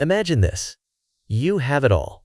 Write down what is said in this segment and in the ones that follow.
Imagine this. You have it all.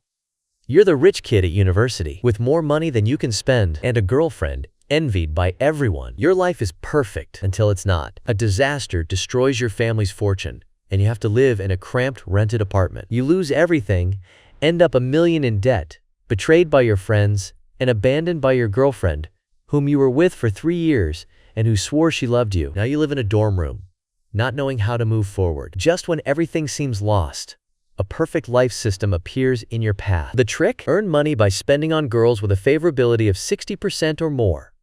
You're the rich kid at university, with more money than you can spend, and a girlfriend, envied by everyone. Your life is perfect until it's not. A disaster destroys your family's fortune, and you have to live in a cramped, rented apartment. You lose everything, end up $1 million in debt, betrayed by your friends, and abandoned by your girlfriend, whom you were with for 3 years and who swore she loved you. Now you live in a dorm room, not knowing how to move forward. Just when everything seems lost, a perfect life system appears in your path. The trick? Earn money by spending on girls with a favorability of 60% or more.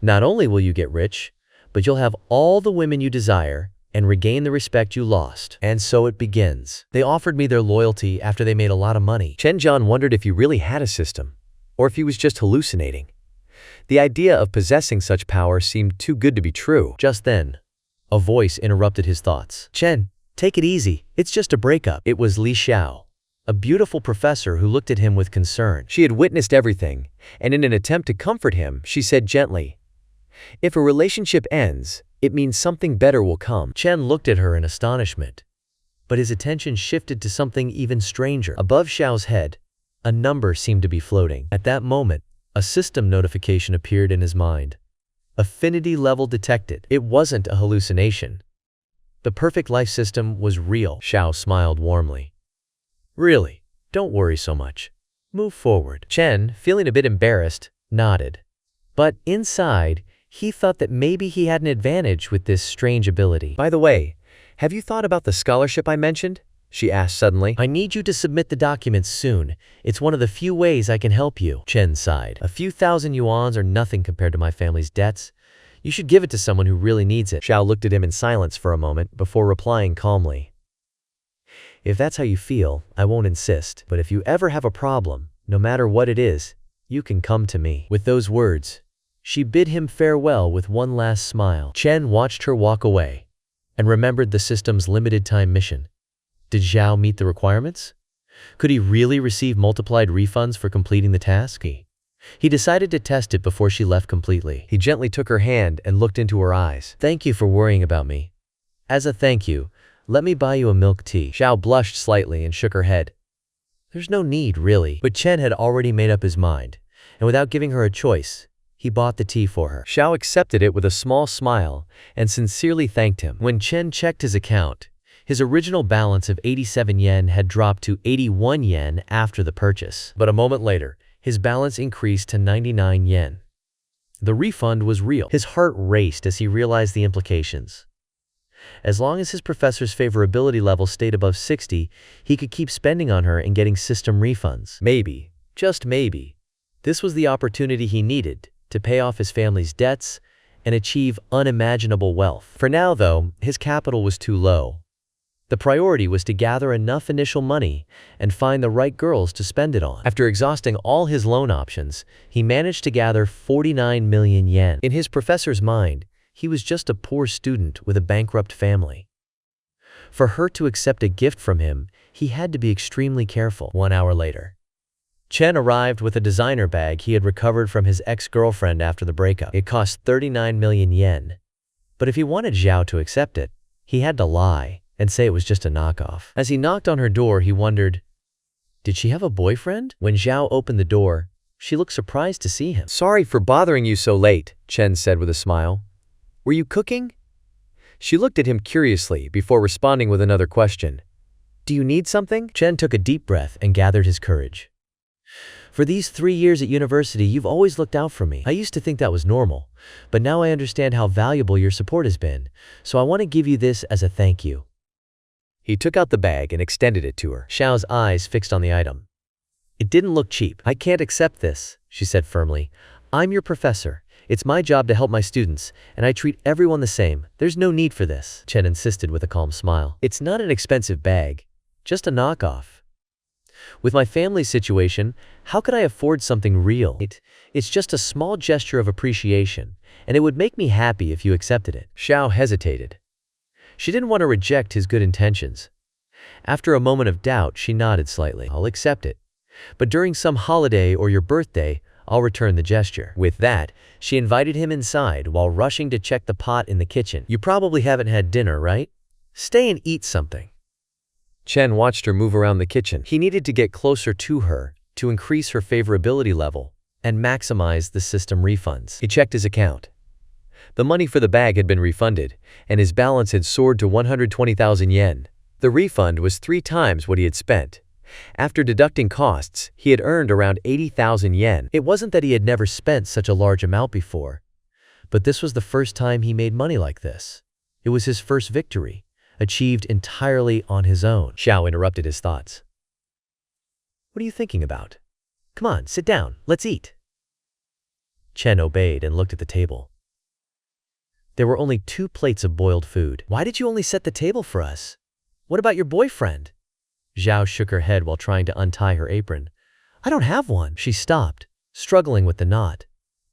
Not only will you get rich, but you'll have all the women you desire and regain the respect you lost. And so it begins. They offered me their loyalty after they made a lot of money. Chen Zhan wondered if he really had a system, or if he was just hallucinating. The idea of possessing such power seemed too good to be true. Just then, a voice interrupted his thoughts. Chen, take it easy. It's just a breakup. It was Li Xiao, a beautiful professor who looked at him with concern. She had witnessed everything, and in an attempt to comfort him, she said gently, "If a relationship ends, it means something better will come." Chen looked at her in astonishment, but his attention shifted to something even stranger. Above Xiao's head, a number seemed to be floating. At that moment, a system notification appeared in his mind. Affinity level detected. It wasn't a hallucination. The perfect life system was real. Xiao smiled warmly. Really? Don't worry so much. Move forward. Chen, feeling a bit embarrassed, nodded. But inside, he thought that maybe he had an advantage with this strange ability. By the way, have you thought about the scholarship I mentioned? She asked suddenly. I need you to submit the documents soon. It's one of the few ways I can help you. Chen sighed. A few thousand yuans are nothing compared to my family's debts. You should give it to someone who really needs it. Xiao looked at him in silence for a moment before replying calmly. If that's how you feel, I won't insist. But if you ever have a problem, no matter what it is, you can come to me. With those words, she bid him farewell with one last smile. Chen watched her walk away and remembered the system's limited time mission. Did Xiao meet the requirements? Could he really receive multiplied refunds for completing the task? He decided to test it before she left completely. He gently took her hand and looked into her eyes. Thank you for worrying about me. As a thank you, let me buy you a milk tea. Xiao blushed slightly and shook her head. There's no need, really. But Chen had already made up his mind, and without giving her a choice, he bought the tea for her. Xiao accepted it with a small smile and sincerely thanked him. When Chen checked his account, his original balance of 87 yen had dropped to 81 yen after the purchase. But a moment later, his balance increased to 99 yen. The refund was real. His heart raced as he realized the implications. As long as his professor's favorability level stayed above 60, he could keep spending on her and getting system refunds. Maybe, just maybe, this was the opportunity he needed to pay off his family's debts and achieve unimaginable wealth. For now, though, his capital was too low. The priority was to gather enough initial money and find the right girls to spend it on. After exhausting all his loan options, he managed to gather 49 million yen. In his professor's mind, he was just a poor student with a bankrupt family. For her to accept a gift from him, he had to be extremely careful. 1 hour later, Chen arrived with a designer bag he had recovered from his ex-girlfriend after the breakup. It cost 39 million yen. But if he wanted Xiao to accept it, he had to lie and say it was just a knockoff. As he knocked on her door, he wondered, did she have a boyfriend? When Xiao opened the door, she looked surprised to see him. Sorry for bothering you so late, Chen said with a smile. Were you cooking? She looked at him curiously before responding with another question. Do you need something? Chen took a deep breath and gathered his courage. For these 3 years at university, you've always looked out for me. I used to think that was normal, but now I understand how valuable your support has been, so I want to give you this as a thank you. He took out the bag and extended it to her. Xiao's eyes fixed on the item. It didn't look cheap. I can't accept this, she said firmly. I'm your professor. It's my job to help my students, and I treat everyone the same. There's no need for this, Chen insisted with a calm smile. It's not an expensive bag, just a knockoff. With my family's situation, how could I afford something real? It's just a small gesture of appreciation, and it would make me happy if you accepted it. Xiao hesitated. She didn't want to reject his good intentions. After a moment of doubt, she nodded slightly. I'll accept it. But during some holiday or your birthday, I'll return the gesture. With that, she invited him inside while rushing to check the pot in the kitchen. You probably haven't had dinner, right? Stay and eat something. Chen watched her move around the kitchen. He needed to get closer to her to increase her favorability level and maximize the system refunds. He checked his account. The money for the bag had been refunded, and his balance had soared to 120,000 yen. The refund was 3 times what he had spent. After deducting costs, he had earned around 80,000 yen. It wasn't that he had never spent such a large amount before, but this was the first time he made money like this. It was his first victory, achieved entirely on his own. Xiao interrupted his thoughts. What are you thinking about? Come on, sit down, let's eat. Chen obeyed and looked at the table. There were only 2 plates of boiled food. Why did you only set the table for us? What about your boyfriend? Zhao shook her head while trying to untie her apron. I don't have one. She stopped, struggling with the knot.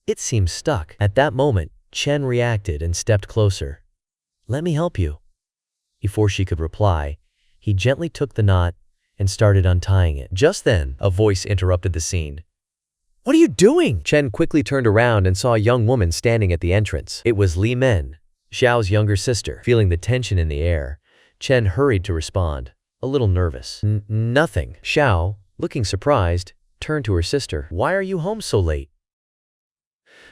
It seemed stuck. At that moment, Chen reacted and stepped closer. Let me help you. Before she could reply, he gently took the knot and started untying it. Just then, a voice interrupted the scene. What are you doing? Chen quickly turned around and saw a young woman standing at the entrance. It was Li Men, Xiao's younger sister. Feeling the tension in the air, Chen hurried to respond, a little nervous. Nothing. Xiao, looking surprised, turned to her sister. Why are you home so late?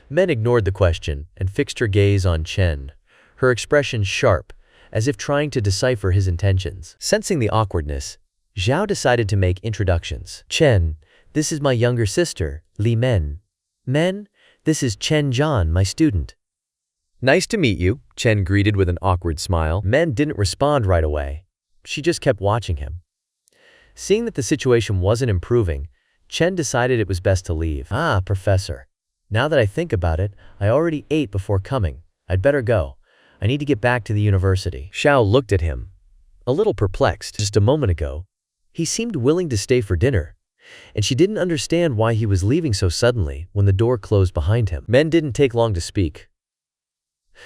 Men ignored the question and fixed her gaze on Chen, her expression sharp, as if trying to decipher his intentions. Sensing the awkwardness, Zhao decided to make introductions. Chen, this is my younger sister, Li Men. Men, this is Chen Zhan, my student. Nice to meet you, Chen greeted with an awkward smile. Men didn't respond right away. She just kept watching him. Seeing that the situation wasn't improving, Chen decided it was best to leave. Ah, Professor. Now that I think about it, I already ate before coming. I'd better go. I need to get back to the university. Xiao looked at him, a little perplexed. Just a moment ago, he seemed willing to stay for dinner, and she didn't understand why he was leaving so suddenly when the door closed behind him. Men didn't take long to speak.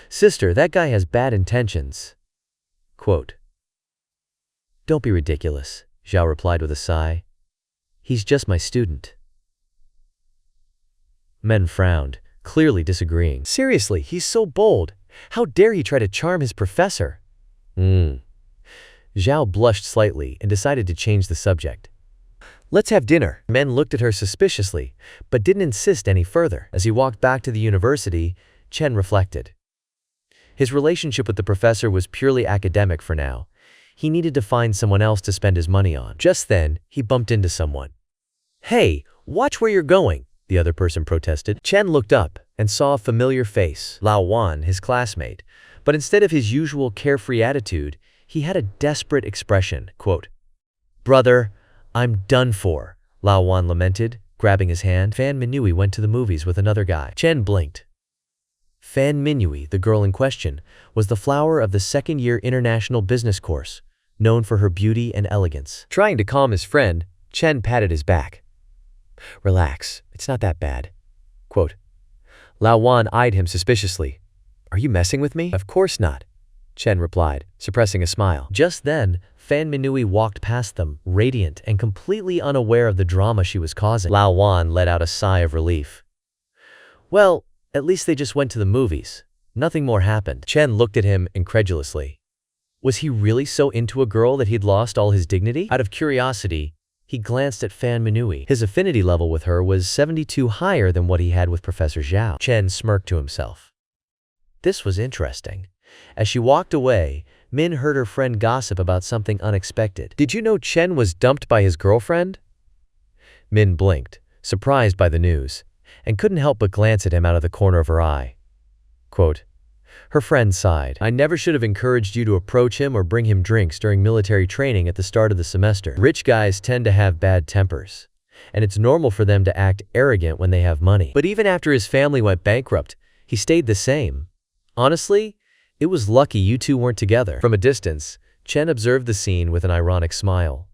Sister, that guy has bad intentions. Quote. Don't be ridiculous, Zhao replied with a sigh. He's just my student. Men frowned, clearly disagreeing. Seriously, he's so bold. How dare he try to charm his professor? Zhao blushed slightly and decided to change the subject. Let's have dinner. Men looked at her suspiciously, but didn't insist any further. As he walked back to the university, Chen reflected. His relationship with the professor was purely academic for now. He needed to find someone else to spend his money on. Just then, he bumped into someone. Hey, watch where you're going, the other person protested. Chen looked up and saw a familiar face, Lao Wan, his classmate, but instead of his usual carefree attitude, he had a desperate expression. Quote, Brother, I'm done for, Lao Wan lamented, grabbing his hand. Fan Minui went to the movies with another guy. Chen blinked. Fan Minui, the girl in question, was the flower of the second-year international business course, known for her beauty and elegance. Trying to calm his friend, Chen patted his back. Relax, it's not that bad. Quote, Lao Wan eyed him suspiciously. Are you messing with me? Of course not, Chen replied, suppressing a smile. Just then, Fan Minui walked past them, radiant and completely unaware of the drama she was causing. Lao Wan let out a sigh of relief. Well, at least they just went to the movies. Nothing more happened. Chen looked at him incredulously. Was he really so into a girl that he'd lost all his dignity? Out of curiosity, he glanced at Fan Minui. His affinity level with her was 72 higher than what he had with Professor Zhao. Chen smirked to himself. This was interesting. As she walked away, Min heard her friend gossip about something unexpected. Did you know Chen was dumped by his girlfriend? Min blinked, surprised by the news, and couldn't help but glance at him out of the corner of her eye. Quote, her friend sighed. I never should have encouraged you to approach him or bring him drinks during military training at the start of the semester. Rich guys tend to have bad tempers, and it's normal for them to act arrogant when they have money. But even after his family went bankrupt, he stayed the same. Honestly, it was lucky you two weren't together. From a distance, Chen observed the scene with an ironic smile.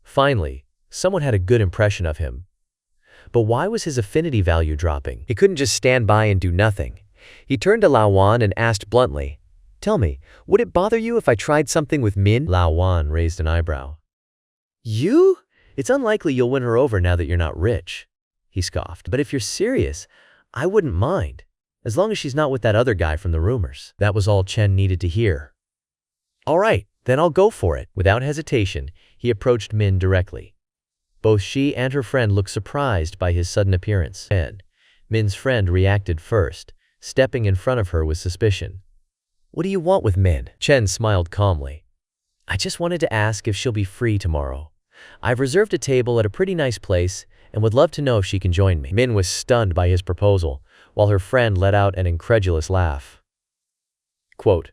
Finally, someone had a good impression of him. But why was his affinity value dropping? He couldn't just stand by and do nothing. He turned to Lao Wan and asked bluntly, Tell me, would it bother you if I tried something with Min? Lao Wan raised an eyebrow. You? It's unlikely you'll win her over now that you're not rich, he scoffed. But if you're serious, I wouldn't mind, as long as she's not with that other guy from the rumors. That was all Chen needed to hear. All right, then I'll go for it. Without hesitation, he approached Min directly. Both she and her friend looked surprised by his sudden appearance. And Min's friend reacted first, stepping in front of her with suspicion. What do you want with Min? Chen smiled calmly. I just wanted to ask if she'll be free tomorrow. I've reserved a table at a pretty nice place and would love to know if she can join me. Min was stunned by his proposal, while her friend let out an incredulous laugh. Quote,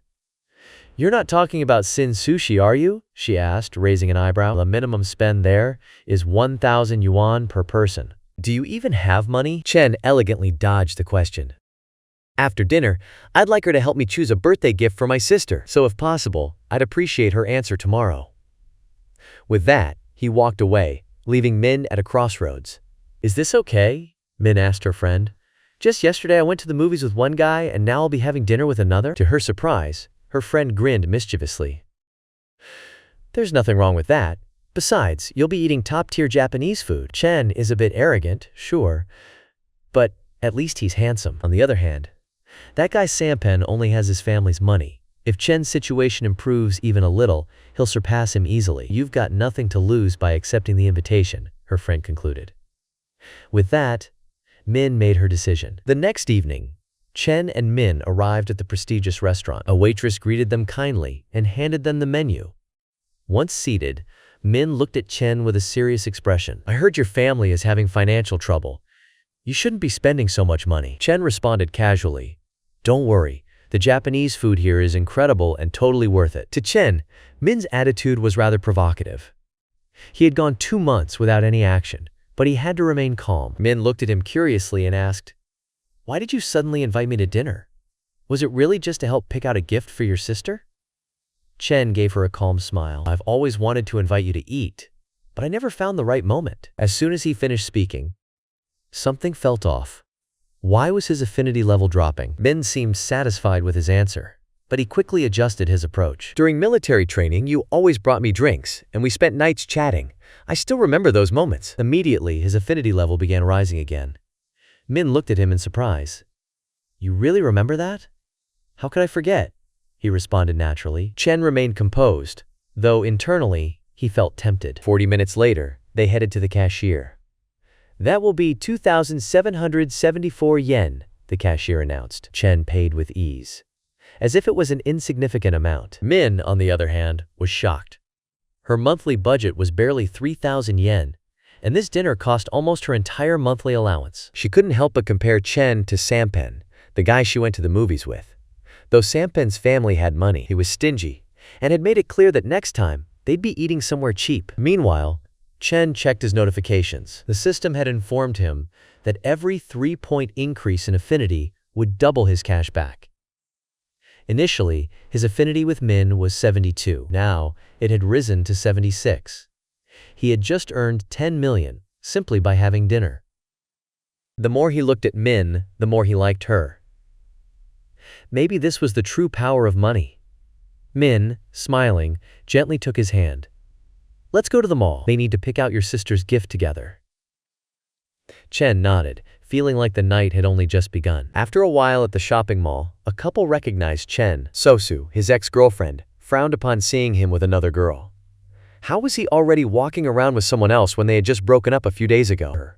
"You're not talking about Sin Sushi, are you?" she asked, raising an eyebrow. The minimum spend there is 1,000 yuan per person. Do you even have money? Chen elegantly dodged the question. After dinner, I'd like her to help me choose a birthday gift for my sister, so if possible, I'd appreciate her answer tomorrow. With that, he walked away, leaving Min at a crossroads. Is this okay? Min asked her friend. Just yesterday I went to the movies with one guy and now I'll be having dinner with another? To her surprise, her friend grinned mischievously. There's nothing wrong with that. Besides, you'll be eating top-tier Japanese food. Chen is a bit arrogant, sure, but at least he's handsome. On the other hand, that guy Sampen only has his family's money. If Chen's situation improves even a little, he'll surpass him easily. You've got nothing to lose by accepting the invitation, her friend concluded. With that, Min made her decision. The next evening, Chen and Min arrived at the prestigious restaurant. A waitress greeted them kindly and handed them the menu. Once seated, Min looked at Chen with a serious expression. I heard your family is having financial trouble. You shouldn't be spending so much money. Chen responded casually. Don't worry, the Japanese food here is incredible and totally worth it. To Chen, Min's attitude was rather provocative. He had gone 2 months without any action, but he had to remain calm. Min looked at him curiously and asked, Why did you suddenly invite me to dinner? Was it really just to help pick out a gift for your sister? Chen gave her a calm smile. I've always wanted to invite you to eat, but I never found the right moment. As soon as he finished speaking, something felt off. Why was his affinity level dropping? Min seemed satisfied with his answer, but he quickly adjusted his approach. During military training, you always brought me drinks, and we spent nights chatting. I still remember those moments. Immediately, his affinity level began rising again. Min looked at him in surprise. You really remember that? How could I forget? He responded naturally. Chen remained composed, though internally, he felt tempted. 40 minutes later, they headed to the cashier. That will be 2,774 yen, the cashier announced. Chen paid with ease, as if it was an insignificant amount. Min, on the other hand, was shocked. Her monthly budget was barely 3,000 yen, and this dinner cost almost her entire monthly allowance. She couldn't help but compare Chen to Sampen, the guy she went to the movies with. Though Sampen's family had money, he was stingy, and had made it clear that next time, they'd be eating somewhere cheap. Meanwhile, Chen checked his notifications. The system had informed him that every 3-point increase in affinity would double his cash back. Initially, his affinity with Min was 72. Now, it had risen to 76. He had just earned 10 million simply by having dinner. The more he looked at Min, the more he liked her. Maybe this was the true power of money. Min, smiling, gently took his hand. Let's go to the mall. They need to pick out your sister's gift together. Chen nodded, feeling like the night had only just begun. After a while at the shopping mall, a couple recognized Chen. Sosu, his ex-girlfriend, frowned upon seeing him with another girl. How was he already walking around with someone else when they had just broken up a few days ago?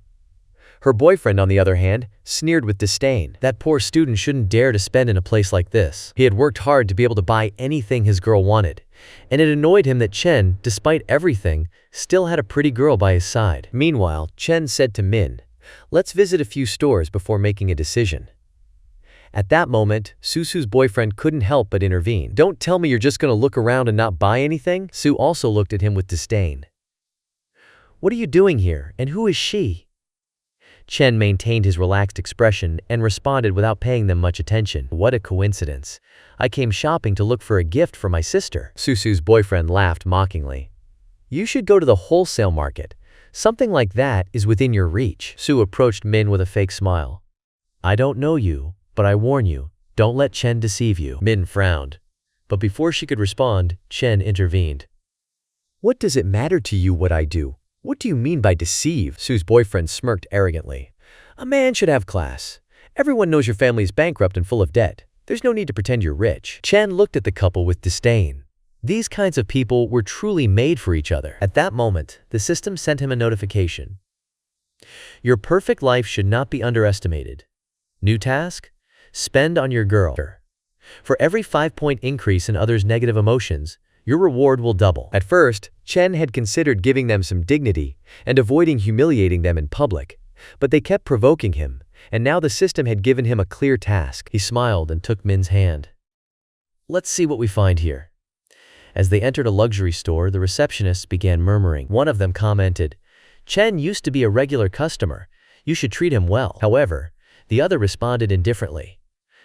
Her boyfriend, on the other hand, sneered with disdain. That poor student shouldn't dare to spend in a place like this. He had worked hard to be able to buy anything his girl wanted, and it annoyed him that Chen, despite everything, still had a pretty girl by his side. Meanwhile, Chen said to Min, Let's visit a few stores before making a decision. At that moment, Susu's boyfriend couldn't help but intervene. Don't tell me you're just going to look around and not buy anything? Su also looked at him with disdain. What are you doing here, and who is she? Chen maintained his relaxed expression and responded without paying them much attention. What a coincidence. I came shopping to look for a gift for my sister. Susu's boyfriend laughed mockingly. You should go to the wholesale market. Something like that is within your reach. Su approached Min with a fake smile. I don't know you, but I warn you, don't let Chen deceive you. Min frowned, but before she could respond, Chen intervened. What does it matter to you what I do? What do you mean by deceive? Su's boyfriend smirked arrogantly. A man should have class. Everyone knows your family is bankrupt and full of debt. There's no need to pretend you're rich. Chen looked at the couple with disdain. These kinds of people were truly made for each other. At that moment, the system sent him a notification. Your perfect life should not be underestimated. New task? Spend on your girl. For every 5-point increase in others' negative emotions, your reward will double. At first, Chen had considered giving them some dignity and avoiding humiliating them in public, but they kept provoking him, and now the system had given him a clear task. He smiled and took Min's hand. Let's see what we find here. As they entered a luxury store, the receptionists began murmuring. One of them commented, Chen used to be a regular customer. You should treat him well. However, the other responded indifferently.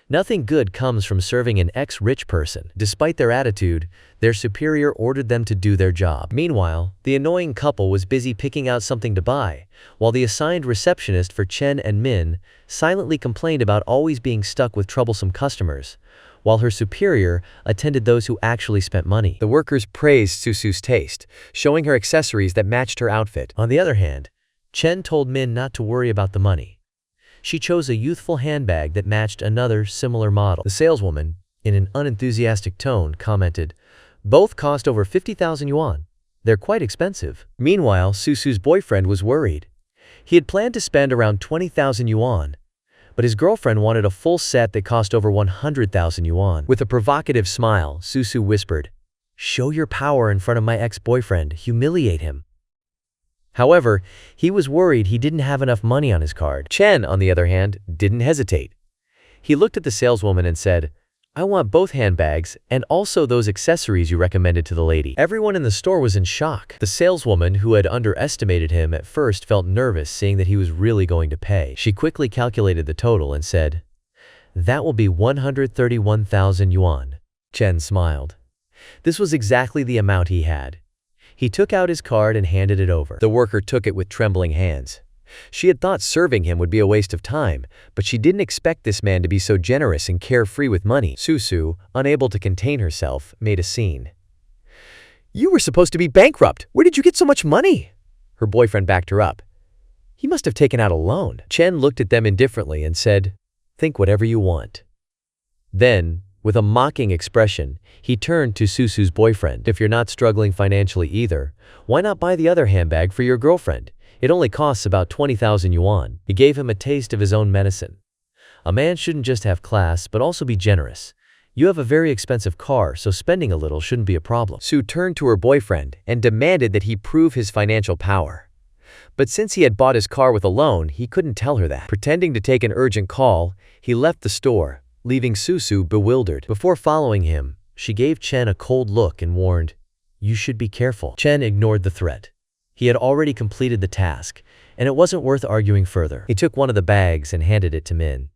Nothing good comes from serving an ex-rich person. Despite their attitude, their superior ordered them to do their job. Meanwhile, the annoying couple was busy picking out something to buy, while the assigned receptionist for Chen and Min silently complained about always being stuck with troublesome customers, while her superior attended those who actually spent money. The workers praised Susu's taste, showing her accessories that matched her outfit. On the other hand, Chen told Min not to worry about the money. She chose a youthful handbag that matched another similar model. The saleswoman, in an unenthusiastic tone, commented, both cost over 50,000 yuan. They're quite expensive. Meanwhile, Susu's boyfriend was worried. He had planned to spend around 20,000 yuan, but his girlfriend wanted a full set that cost over 100,000 yuan. With a provocative smile, Susu whispered, show your power in front of my ex-boyfriend, humiliate him. However, he was worried he didn't have enough money on his card. Chen, on the other hand, didn't hesitate. He looked at the saleswoman and said, I want both handbags and also those accessories you recommended to the lady. Everyone in the store was in shock. The saleswoman, who had underestimated him at first, felt nervous seeing that he was really going to pay. She quickly calculated the total and said, that will be 131,000 yuan. Chen smiled. This was exactly the amount he had. He took out his card and handed it over. The worker took it with trembling hands. She had thought serving him would be a waste of time, but she didn't expect this man to be so generous and carefree with money. Susu, unable to contain herself, made a scene. You were supposed to be bankrupt. Where did you get so much money? Her boyfriend backed her up. He must have taken out a loan. Chen looked at them indifferently and said, think whatever you want. Then, with a mocking expression, he turned to Susu's boyfriend. If you're not struggling financially either, why not buy the other handbag for your girlfriend? It only costs about 20,000 yuan. He gave him a taste of his own medicine. A man shouldn't just have class, but also be generous. You have a very expensive car, so spending a little shouldn't be a problem. Su turned to her boyfriend and demanded that he prove his financial power. But since he had bought his car with a loan, he couldn't tell her that. Pretending to take an urgent call, he left the store, leaving Susu bewildered. Before following him, she gave Chen a cold look and warned, you should be careful. Chen ignored the threat. He had already completed the task, and it wasn't worth arguing further. He took one of the bags and handed it to Min.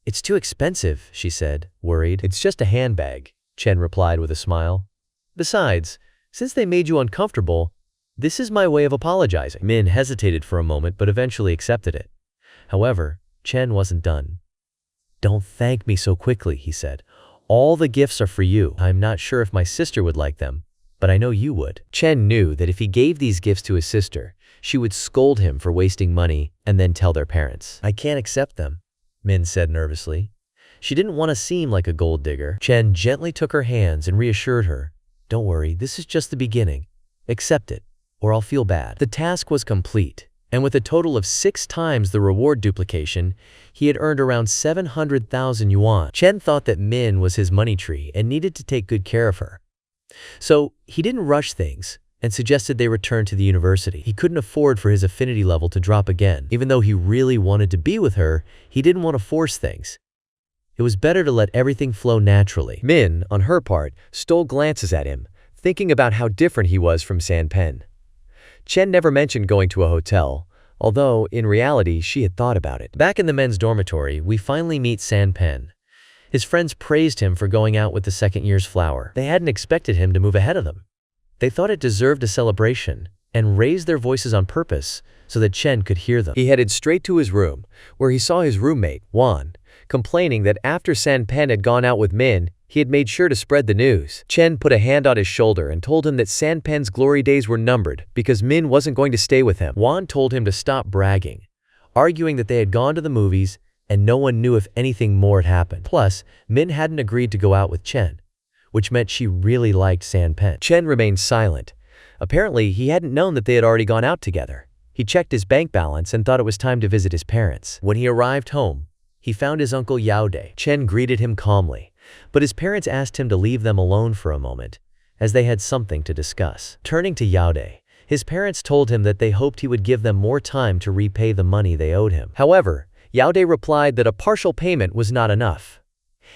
It's too expensive, she said, worried. It's just a handbag, Chen replied with a smile. Besides, since they made you uncomfortable, this is my way of apologizing. Min hesitated for a moment but eventually accepted it. However, Chen wasn't done. Don't thank me so quickly, he said. All the gifts are for you. I'm not sure if my sister would like them, but I know you would. Chen knew that if he gave these gifts to his sister, she would scold him for wasting money and then tell their parents. I can't accept them, Min said nervously. She didn't want to seem like a gold digger. Chen gently took her hands and reassured her, don't worry, this is just the beginning. Accept it, or I'll feel bad. The task was complete. And with a total of 6 times the reward duplication, he had earned around 700,000 yuan. Chen thought that Min was his money tree and needed to take good care of her. So he didn't rush things and suggested they return to the university. He couldn't afford for his affinity level to drop again. Even though he really wanted to be with her, he didn't want to force things. It was better to let everything flow naturally. Min, on her part, stole glances at him, thinking about how different he was from Sanpen. Chen never mentioned going to a hotel, although, in reality, she had thought about it. Back in the men's dormitory, we finally meet Sanpen. His friends praised him for going out with the second year's flower. They hadn't expected him to move ahead of them. They thought it deserved a celebration, and raised their voices on purpose so that Chen could hear them. He headed straight to his room, where he saw his roommate, Wan, complaining that after Sanpen had gone out with Min, he had made sure to spread the news. Chen put a hand on his shoulder and told him that Sanpen's glory days were numbered because Min wasn't going to stay with him. Wan told him to stop bragging, arguing that they had gone to the movies and no one knew if anything more had happened. Plus, Min hadn't agreed to go out with Chen, which meant she really liked Sanpen. Chen remained silent. Apparently, he hadn't known that they had already gone out together. He checked his bank balance and thought it was time to visit his parents. When he arrived home, he found his uncle Yaode. Chen greeted him calmly, but his parents asked him to leave them alone for a moment, as they had something to discuss. Turning to Yaode, his parents told him that they hoped he would give them more time to repay the money they owed him. However, Yaode replied that a partial payment was not enough.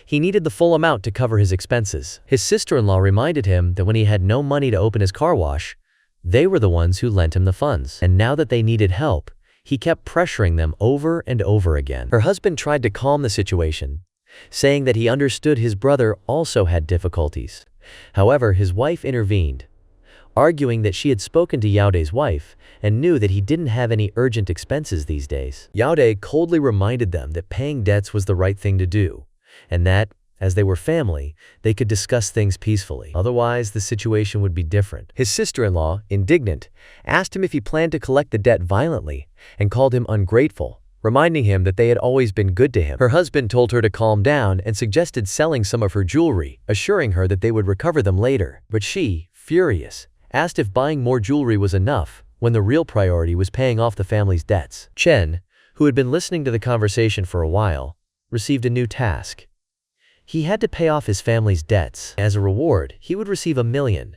He needed the full amount to cover his expenses. His sister-in-law reminded him that when he had no money to open his car wash, they were the ones who lent him the funds. And now that they needed help, he kept pressuring them over and over again. Her husband tried to calm the situation, saying that he understood his brother also had difficulties. However, his wife intervened, arguing that she had spoken to Yaode's wife and knew that he didn't have any urgent expenses these days. Yaode coldly reminded them that paying debts was the right thing to do, and that, as they were family, they could discuss things peacefully. Otherwise, the situation would be different. His sister-in-law, indignant, asked him if he planned to collect the debt violently and called him ungrateful, reminding him that they had always been good to him. Her husband told her to calm down and suggested selling some of her jewelry, assuring her that they would recover them later. But she, furious, asked if buying more jewelry was enough when the real priority was paying off the family's debts. Chen, who had been listening to the conversation for a while, received a new task. He had to pay off his family's debts. As a reward, he would receive $1 million,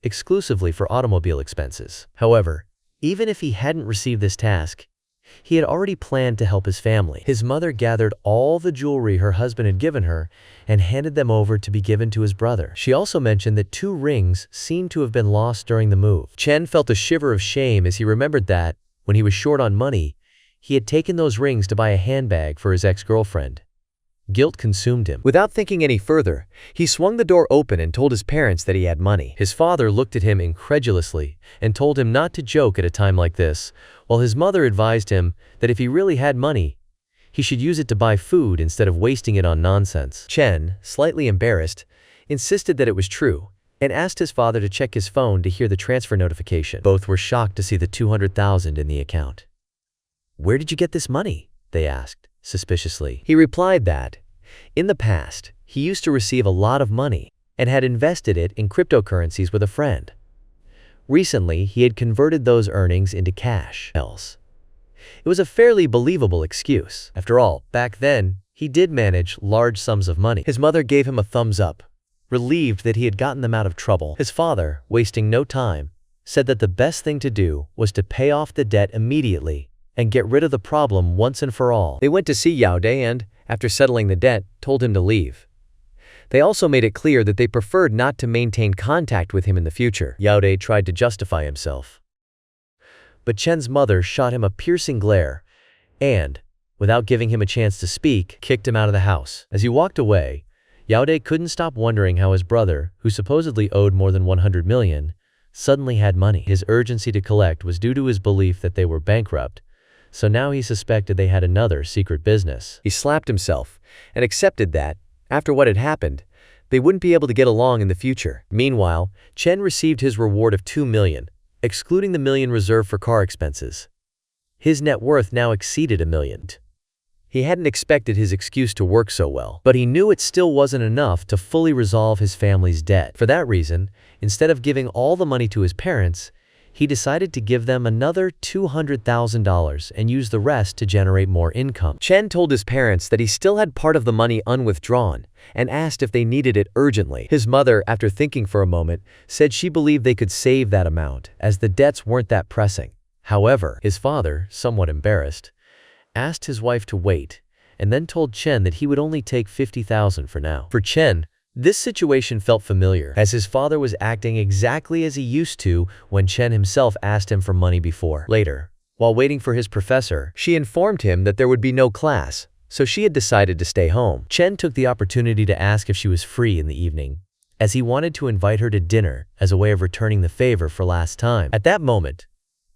exclusively for automobile expenses. However, even if he hadn't received this task, he had already planned to help his family. His mother gathered all the jewelry her husband had given her and handed them over to be given to his brother. She also mentioned that 2 rings seemed to have been lost during the move. Chen felt a shiver of shame as he remembered that, when he was short on money, he had taken those rings to buy a handbag for his ex-girlfriend. Guilt consumed him. Without thinking any further, he swung the door open and told his parents that he had money. His father looked at him incredulously and told him not to joke at a time like this, while his mother advised him that if he really had money, he should use it to buy food instead of wasting it on nonsense. Chen, slightly embarrassed, insisted that it was true and asked his father to check his phone to hear the transfer notification. Both were shocked to see the 200,000 in the account. "Where did you get this money?" they asked, suspiciously. He replied that, in the past, he used to receive a lot of money and had invested it in cryptocurrencies with a friend. Recently, he had converted those earnings into cash. It was a fairly believable excuse. After all, back then, he did manage large sums of money. His mother gave him a thumbs up, relieved that he had gotten them out of trouble. His father, wasting no time, said that the best thing to do was to pay off the debt immediately and get rid of the problem once and for all. They went to see Yaode and, after settling the debt, told him to leave. They also made it clear that they preferred not to maintain contact with him in the future. Yaode tried to justify himself, but Chen's mother shot him a piercing glare and, without giving him a chance to speak, kicked him out of the house. As he walked away, Yaode couldn't stop wondering how his brother, who supposedly owed more than 100 million, suddenly had money. His urgency to collect was due to his belief that they were bankrupt, so now he suspected they had another secret business. He slapped himself and accepted that, after what had happened, they wouldn't be able to get along in the future. Meanwhile, Chen received his reward of 2 million, excluding the $1 million reserved for car expenses. His net worth now exceeded $1 million. He hadn't expected his excuse to work so well, but he knew it still wasn't enough to fully resolve his family's debt. For that reason, instead of giving all the money to his parents, he decided to give them another $200,000 and use the rest to generate more income. Chen told his parents that he still had part of the money unwithdrawn and asked if they needed it urgently. His mother, after thinking for a moment, said she believed they could save that amount as the debts weren't that pressing. However, his father, somewhat embarrassed, asked his wife to wait and then told Chen that he would only take 50,000 for now. For Chen, this situation felt familiar, as his father was acting exactly as he used to when Chen himself asked him for money before. Later, while waiting for his professor, she informed him that there would be no class, so she had decided to stay home. Chen took the opportunity to ask if she was free in the evening, as he wanted to invite her to dinner as a way of returning the favor for last time. At that moment,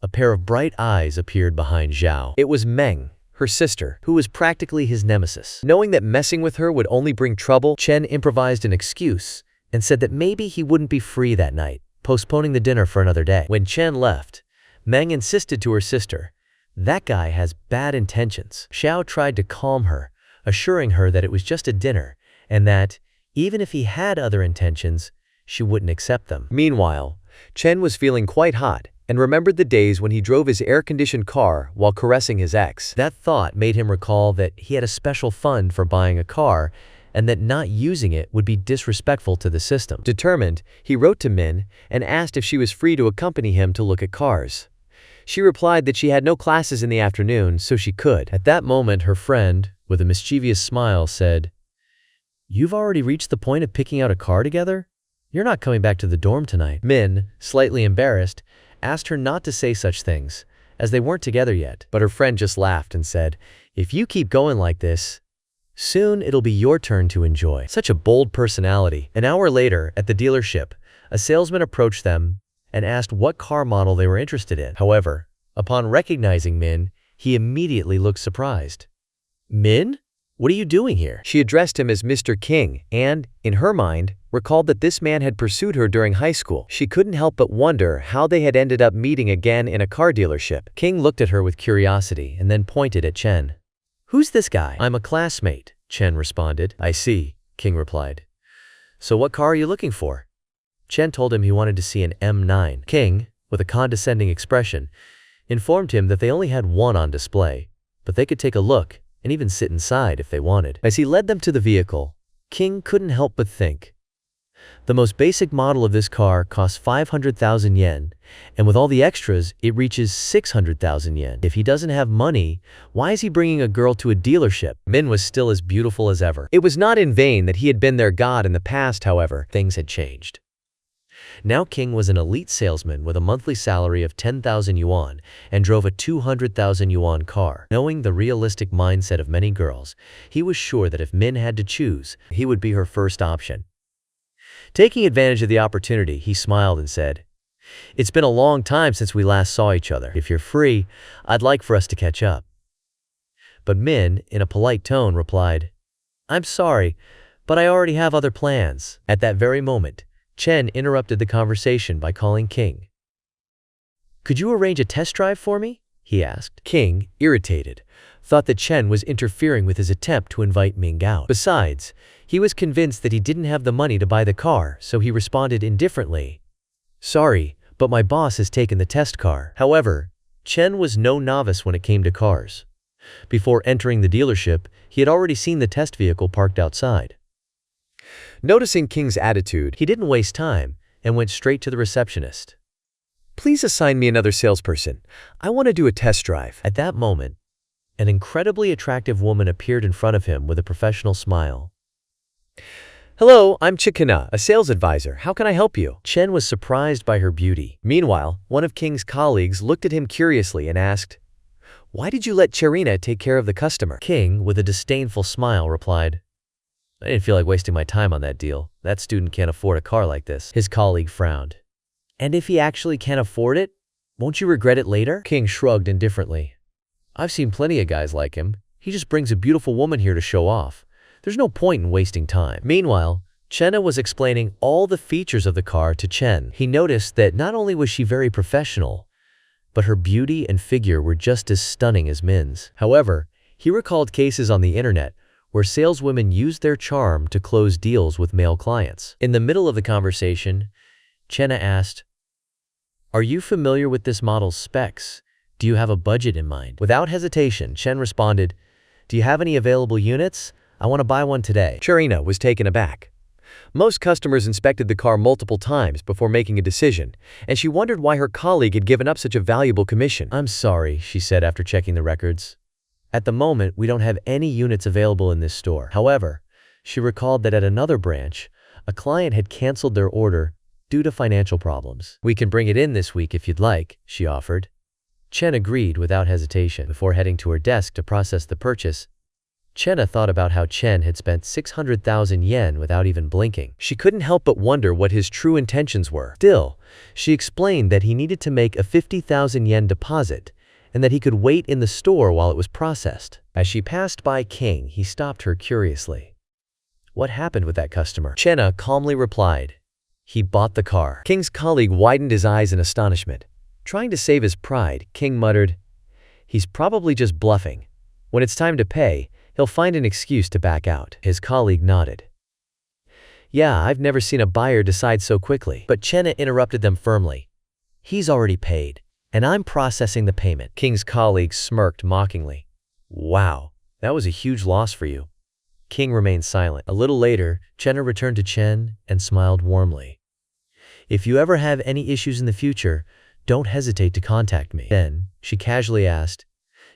a pair of bright eyes appeared behind Zhao. It was Meng, her sister, who was practically his nemesis. Knowing that messing with her would only bring trouble, Chen improvised an excuse and said that maybe he wouldn't be free that night, postponing the dinner for another day. When Chen left, Meng insisted to her sister, "That guy has bad intentions." Xiao tried to calm her, assuring her that it was just a dinner and that, Even if he had other intentions, she wouldn't accept them. Meanwhile, Chen was feeling quite hot and remembered the days when he drove his air-conditioned car while caressing his ex. That thought made him recall that he had a special fund for buying a car and that not using it would be disrespectful to the system. Determined, he wrote to Min and asked if she was free to accompany him to look at cars. She replied that she had no classes in the afternoon, so she could. At that moment, her friend, with a mischievous smile, said, "You've already reached the point of picking out a car together? You're not coming back to the dorm tonight." Min, slightly embarrassed, asked her not to say such things, as they weren't together yet. But her friend just laughed and said, "If you keep going like this, soon it'll be your turn to enjoy." Such a bold personality. An hour later, at the dealership, a salesman approached them and asked what car model they were interested in. However, upon recognizing Min, he immediately looked surprised. "Min? What are you doing here?" She addressed him as Mr. King and, in her mind, recalled that this man had pursued her during high school. She couldn't help but wonder how they had ended up meeting again in a car dealership. King looked at her with curiosity and then pointed at Chen. "Who's this guy?" "I'm a classmate," Chen responded. "I see," King replied. "So what car are you looking for?" Chen told him he wanted to see an M9. King, with a condescending expression, informed him that they only had one on display, but they could take a look and even sit inside if they wanted. As he led them to the vehicle, King couldn't help but think. The most basic model of this car costs 500,000 yen, and with all the extras, it reaches 600,000 yen. If he doesn't have money, why is he bringing a girl to a dealership? Min was still as beautiful as ever. It was not in vain that he had been their god in the past, however. Things had changed. Now King was an elite salesman with a monthly salary of 10,000 yuan and drove a 200,000 yuan car. Knowing the realistic mindset of many girls, he was sure that if Min had to choose, he would be her first option. Taking advantage of the opportunity, he smiled and said, "It's been a long time since we last saw each other. If you're free, I'd like for us to catch up." But Min, in a polite tone, replied, "I'm sorry, but I already have other plans." At that very moment, Chen interrupted the conversation by calling King. "Could you arrange a test drive for me?" he asked. King, irritated, thought that Chen was interfering with his attempt to invite Ming out. Besides, he was convinced that he didn't have the money to buy the car, so he responded indifferently, "Sorry, but my boss has taken the test car." However, Chen was no novice when it came to cars. Before entering the dealership, he had already seen the test vehicle parked outside. Noticing King's attitude, he didn't waste time and went straight to the receptionist. "Please assign me another salesperson. I want to do a test drive." At that moment, an incredibly attractive woman appeared in front of him with a professional smile. "Hello, I'm Chikana, a sales advisor. How can I help you?" Chen was surprised by her beauty. Meanwhile, one of King's colleagues looked at him curiously and asked, "Why did you let Cherina take care of the customer?" King, with a disdainful smile, replied, "I didn't feel like wasting my time on that deal. That student can't afford a car like this." His colleague frowned. "And if he actually can't afford it, won't you regret it later?" King shrugged indifferently. "I've seen plenty of guys like him. He just brings a beautiful woman here to show off. There's no point in wasting time." Meanwhile, Chenna was explaining all the features of the car to Chen. He noticed that not only was she very professional, but her beauty and figure were just as stunning as Min's. However, he recalled cases on the internet where saleswomen used their charm to close deals with male clients. In the middle of the conversation, Chenna asked, "Are you familiar with this model's specs? Do you have a budget in mind?" Without hesitation, Chen responded, "Do you have any available units? I want to buy one today." Cherina was taken aback. Most customers inspected the car multiple times before making a decision, and she wondered why her colleague had given up such a valuable commission. "I'm sorry," she said after checking the records. "At the moment, we don't have any units available in this store." However, she recalled that at another branch, a client had canceled their order due to financial problems. "We can bring it in this week if you'd like," she offered. Chen agreed without hesitation. Before heading to her desk to process the purchase, Chenna thought about how Chen had spent 600,000 yen without even blinking. She couldn't help but wonder what his true intentions were. Still, she explained that he needed to make a 50,000 yen deposit and that he could wait in the store while it was processed. As she passed by King, he stopped her curiously. "What happened with that customer?" Chenna calmly replied, "He bought the car." King's colleague widened his eyes in astonishment. Trying to save his pride, King muttered, "He's probably just bluffing. When it's time to pay, he'll find an excuse to back out." His colleague nodded. Yeah, I've never seen a buyer decide so quickly. But Chen interrupted them firmly. He's already paid, and I'm processing the payment. King's colleague smirked mockingly. Wow, that was a huge loss for you. King remained silent. A little later, Chen returned to Chen and smiled warmly. If you ever have any issues in the future, don't hesitate to contact me. Then, she casually asked,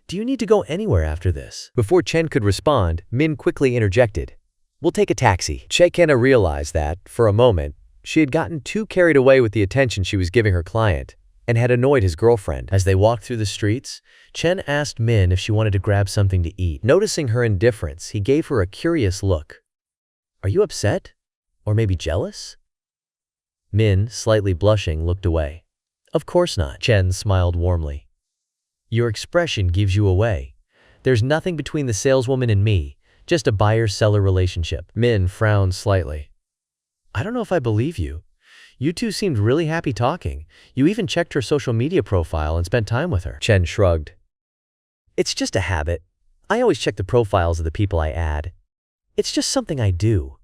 do you need to go anywhere after this? Before Chen could respond, Min quickly interjected. We'll take a taxi. Chen realized that, for a moment, she had gotten too carried away with the attention she was giving her client and had annoyed his girlfriend. As they walked through the streets, Chen asked Min if she wanted to grab something to eat. Noticing her indifference, he gave her a curious look. Are you upset? Or maybe jealous? Min, slightly blushing, looked away. Of course not. Chen smiled warmly. Your expression gives you away. There's nothing between the saleswoman and me, just a buyer-seller relationship. Min frowned slightly. I don't know if I believe you. You two seemed really happy talking. You even checked her social media profile and spent time with her. Chen shrugged. It's just a habit. I always check the profiles of the people I add. It's just something I do.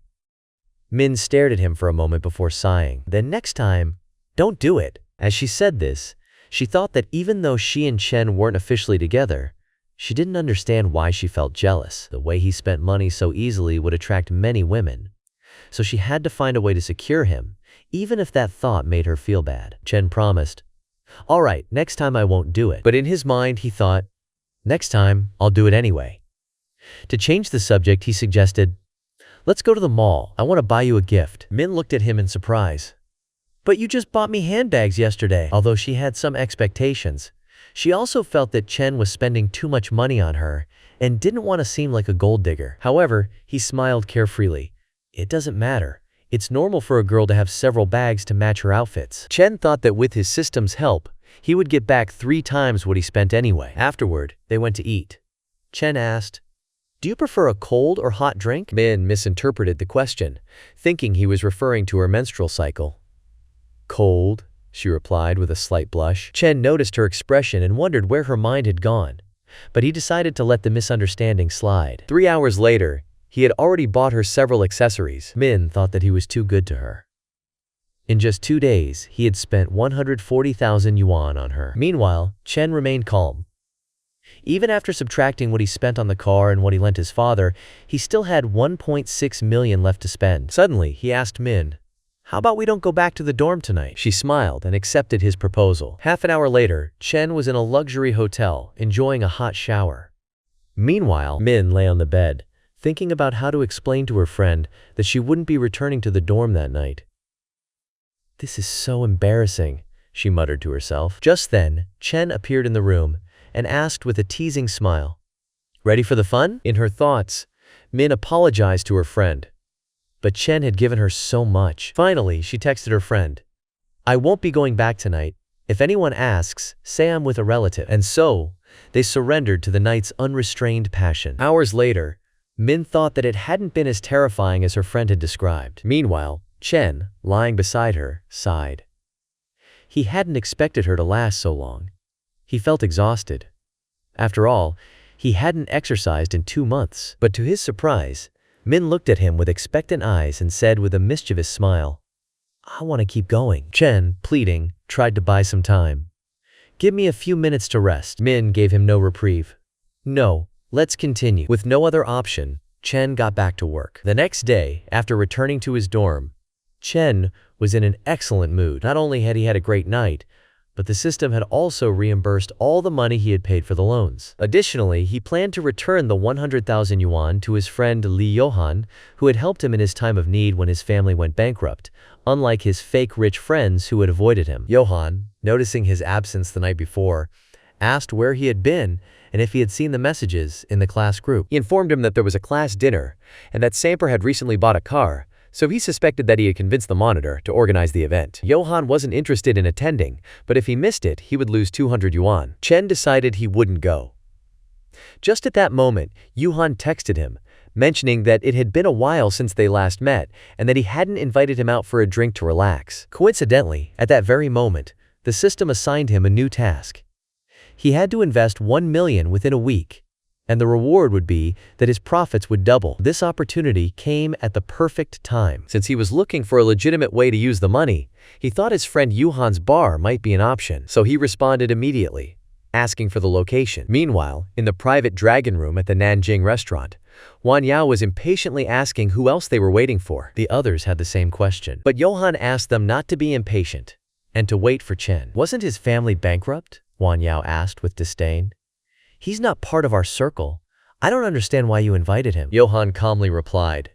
Min stared at him for a moment before sighing. Then next time, don't do it. As she said this, she thought that even though she and Chen weren't officially together, she didn't understand why she felt jealous. The way he spent money so easily would attract many women. So she had to find a way to secure him, even if that thought made her feel bad. Chen promised, all right, next time I won't do it. But in his mind, he thought, next time, I'll do it anyway. To change the subject, he suggested, let's go to the mall. I want to buy you a gift. Min looked at him in surprise. But you just bought me handbags yesterday. Although she had some expectations, she also felt that Chen was spending too much money on her and didn't want to seem like a gold digger. However, he smiled carefreely. It doesn't matter. It's normal for a girl to have several bags to match her outfits. Chen thought that with his system's help, he would get back 3 times what he spent anyway. Afterward, they went to eat. Chen asked, do you prefer a cold or hot drink? Min misinterpreted the question, thinking he was referring to her menstrual cycle. Cold, she replied with a slight blush. Chen noticed her expression and wondered where her mind had gone, but he decided to let the misunderstanding slide. 3 hours later, he had already bought her several accessories. Min thought that he was too good to her. In just 2 days, he had spent 140,000 yuan on her. Meanwhile, Chen remained calm. Even after subtracting what he spent on the car and what he lent his father, he still had 1.6 million left to spend. Suddenly, he asked Min, how about we don't go back to the dorm tonight? She smiled and accepted his proposal. Half an hour later, Chen was in a luxury hotel, enjoying a hot shower. Meanwhile, Min lay on the bed, thinking about how to explain to her friend that she wouldn't be returning to the dorm that night. This is so embarrassing, she muttered to herself. Just then, Chen appeared in the room and asked with a teasing smile, ready for the fun? In her thoughts, Min apologized to her friend. But Chen had given her so much. Finally, she texted her friend, I won't be going back tonight. If anyone asks, say I'm with a relative. And so, they surrendered to the night's unrestrained passion. Hours later, Min thought that it hadn't been as terrifying as her friend had described. Meanwhile, Chen, lying beside her, sighed. He hadn't expected her to last so long. He felt exhausted. After all, he hadn't exercised in 2 months. But to his surprise, Min looked at him with expectant eyes and said with a mischievous smile, I want to keep going. Chen, pleading, tried to buy some time. Give me a few minutes to rest. Min gave him no reprieve. No, let's continue. With no other option, Chen got back to work. The next day, after returning to his dorm, Chen was in an excellent mood. Not only had he had a great night, but the system had also reimbursed all the money he had paid for the loans. Additionally, he planned to return the 100,000 yuan to his friend Li Johan, who had helped him in his time of need when his family went bankrupt, unlike his fake rich friends who had avoided him. Johan, noticing his absence the night before, asked where he had been and if he had seen the messages in the class group. He informed him that there was a class dinner and that Samper had recently bought a car, so he suspected that he had convinced the monitor to organize the event. Johan wasn't interested in attending, but if he missed it, he would lose 200 yuan. Chen decided he wouldn't go. Just at that moment, Johan texted him, mentioning that it had been a while since they last met and that he hadn't invited him out for a drink to relax. Coincidentally, at that very moment, the system assigned him a new task. He had to invest 1 million within a week. and the reward would be that his profits would double. This opportunity came at the perfect time. Since he was looking for a legitimate way to use the money, he thought his friend Yuhan's bar might be an option, so he responded immediately, asking for the location. Meanwhile, in the private dragon room at the Nanjing restaurant, Wang Yao was impatiently asking who else they were waiting for. The others had the same question, but Johan asked them not to be impatient and to wait for Chen. Wasn't his family bankrupt? Wang Yao asked with disdain. He's not part of our circle. I don't understand why you invited him. Johan calmly replied,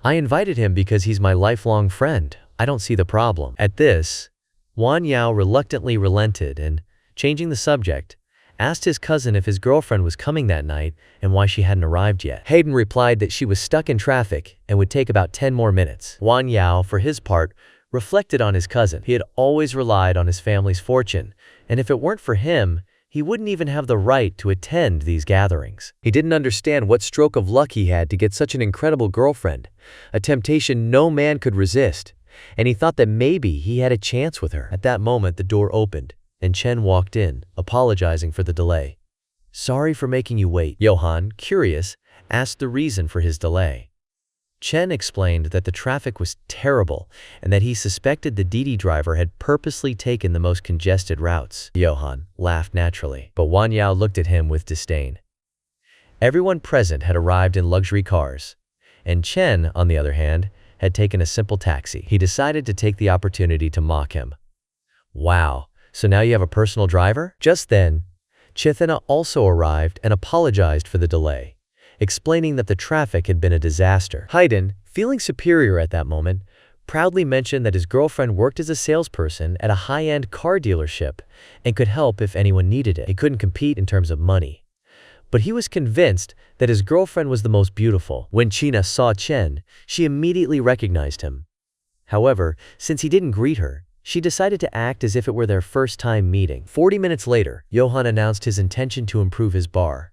I invited him because he's my lifelong friend. I don't see the problem. At this, Wang Yao reluctantly relented and, changing the subject, asked his cousin if his girlfriend was coming that night and why she hadn't arrived yet. Hayden replied that she was stuck in traffic and would take about 10 more minutes. Wang Yao, for his part, reflected on his cousin. He had always relied on his family's fortune, and if it weren't for him, he wouldn't even have the right to attend these gatherings. He didn't understand what stroke of luck he had to get such an incredible girlfriend, a temptation no man could resist, and he thought that maybe he had a chance with her. At that moment, the door opened, and Chen walked in, apologizing for the delay. Sorry for making you wait. Johan, curious, asked the reason for his delay. Chen explained that the traffic was terrible and that he suspected the Didi driver had purposely taken the most congested routes. Johan laughed naturally, but Wang Yao looked at him with disdain. Everyone present had arrived in luxury cars, and Chen, on the other hand, had taken a simple taxi. He decided to take the opportunity to mock him. Wow, so now you have a personal driver? Just then, Chithana also arrived and apologized for the delay, explaining that the traffic had been a disaster. Hayden, feeling superior at that moment, proudly mentioned that his girlfriend worked as a salesperson at a high-end car dealership and could help if anyone needed it. He couldn't compete in terms of money, but he was convinced that his girlfriend was the most beautiful. When China saw Chen, she immediately recognized him. However, since he didn't greet her, she decided to act as if it were their first time meeting. 40 minutes later, Johan announced his intention to improve his bar.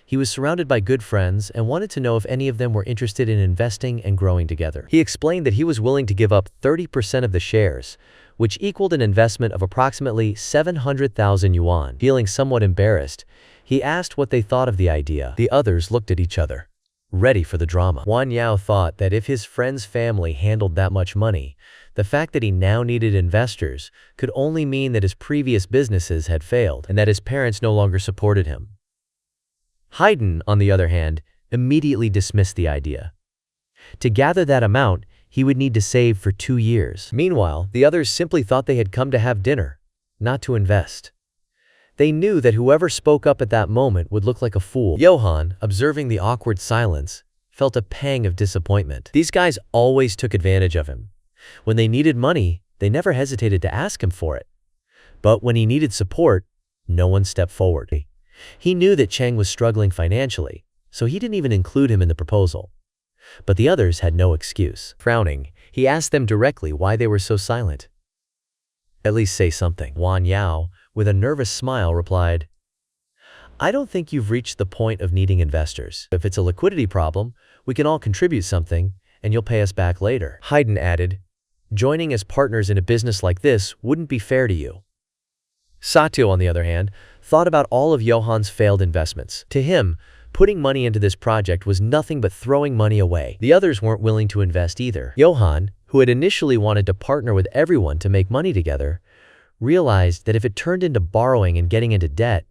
He was surrounded by good friends and wanted to know if any of them were interested in investing and growing together. He explained that he was willing to give up 30% of the shares, which equaled an investment of approximately 700,000 yuan. Feeling somewhat embarrassed, he asked what they thought of the idea. The others looked at each other, ready for the drama. Wang Yao thought that if his friend's family handled that much money, the fact that he now needed investors could only mean that his previous businesses had failed and that his parents no longer supported him. Hayden, on the other hand, immediately dismissed the idea. To gather that amount, he would need to save for 2 years. Meanwhile, the others simply thought they had come to have dinner, not to invest. They knew that whoever spoke up at that moment would look like a fool. Johan, observing the awkward silence, felt a pang of disappointment. These guys always took advantage of him. When they needed money, they never hesitated to ask him for it. But when he needed support, no one stepped forward. He knew that Cheng was struggling financially, so he didn't even include him in the proposal. But the others had no excuse. Frowning, he asked them directly why they were so silent. At least say something. Wang Yao, with a nervous smile, replied, I don't think you've reached the point of needing investors. If it's a liquidity problem, we can all contribute something, and you'll pay us back later. Hayden added, joining as partners in a business like this wouldn't be fair to you. Sato, on the other hand, thought about all of Johan's failed investments. To him, putting money into this project was nothing but throwing money away. The others weren't willing to invest either. Johan, who had initially wanted to partner with everyone to make money together, realized that if it turned into borrowing and getting into debt,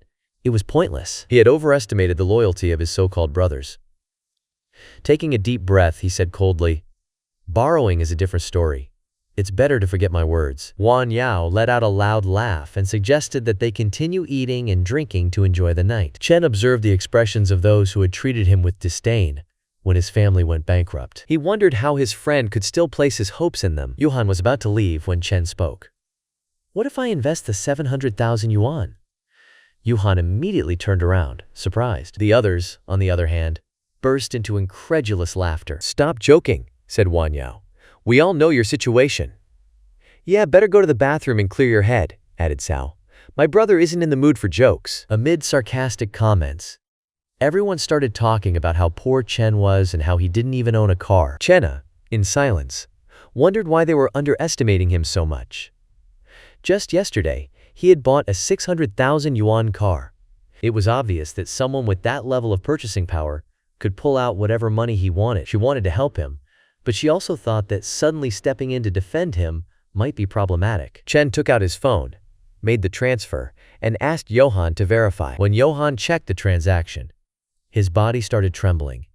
it was pointless. He had overestimated the loyalty of his so-called brothers. Taking a deep breath, he said coldly, borrowing is a different story. It's better to forget my words. Wang Yao let out a loud laugh and suggested that they continue eating and drinking to enjoy the night. Chen observed the expressions of those who had treated him with disdain when his family went bankrupt. He wondered how his friend could still place his hopes in them. Johan was about to leave when Chen spoke. What if I invest the 700,000 yuan? Johan immediately turned around, surprised. The others, on the other hand, burst into incredulous laughter. Stop joking, said Wang Yao. We all know your situation. Yeah, better go to the bathroom and clear your head, added Cao. My brother isn't in the mood for jokes. Amid sarcastic comments, everyone started talking about how poor Chen was and how he didn't even own a car. Chenna, in silence, wondered why they were underestimating him so much. Just yesterday, he had bought a 600,000 yuan car. It was obvious that someone with that level of purchasing power could pull out whatever money he wanted. She wanted to help him, but she also thought that suddenly stepping in to defend him might be problematic. Chen took out his phone, made the transfer, and asked Johan to verify. When Johan checked the transaction, his body started trembling.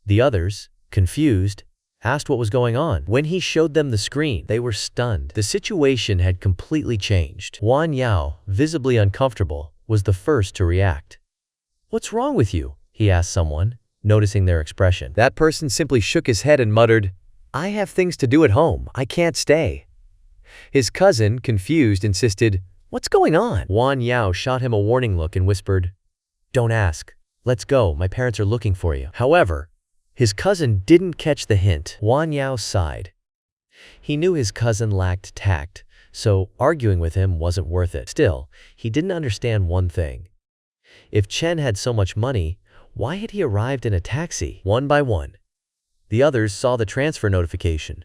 The others, confused, asked what was going on. When he showed them the screen, they were stunned. The situation had completely changed. Wang Yao, visibly uncomfortable, was the first to react. "What's wrong with you?" he asked someone, noticing their expression. That person simply shook his head and muttered, "I have things to do at home. I can't stay." His cousin, confused, insisted, "What's going on?" Wang Yao shot him a warning look and whispered, "Don't ask. Let's go. My parents are looking for you." However, his cousin didn't catch the hint. Wang Yao sighed. He knew his cousin lacked tact, so arguing with him wasn't worth it. Still, he didn't understand one thing. If Chen had so much money, why had he arrived in a taxi? One by one, the others saw the transfer notification.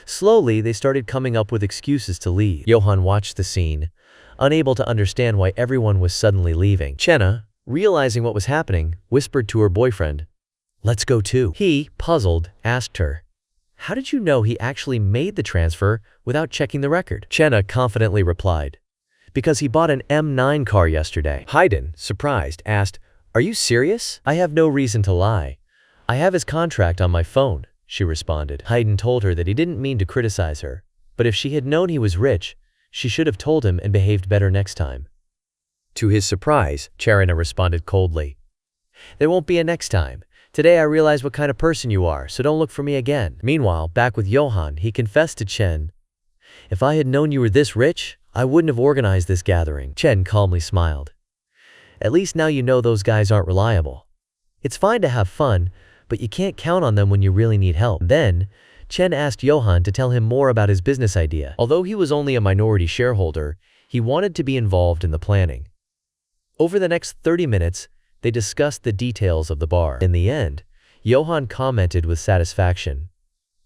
Slowly, they started coming up with excuses to leave. Johan watched the scene, unable to understand why everyone was suddenly leaving. Chenna, realizing what was happening, whispered to her boyfriend, "Let's go too." He, puzzled, asked her, "How did you know he actually made the transfer without checking the record?" Chenna confidently replied, "Because he bought an M9 car yesterday." Haydn, surprised, asked, "Are you serious?" "I have no reason to lie. I have his contract on my phone," she responded. Haydn told her that he didn't mean to criticize her, but if she had known he was rich, she should have told him and behaved better next time. To his surprise, Charina responded coldly, "There won't be a next time. Today I realize what kind of person you are, so don't look for me again." Meanwhile, back with Johan, he confessed to Chen, "If I had known you were this rich, I wouldn't have organized this gathering." Chen calmly smiled. "At least now you know those guys aren't reliable. It's fine to have fun, but you can't count on them when you really need help." Then, Chen asked Johan to tell him more about his business idea. Although he was only a minority shareholder, he wanted to be involved in the planning. Over the next 30 minutes, they discussed the details of the bar. In the end, Johan commented with satisfaction,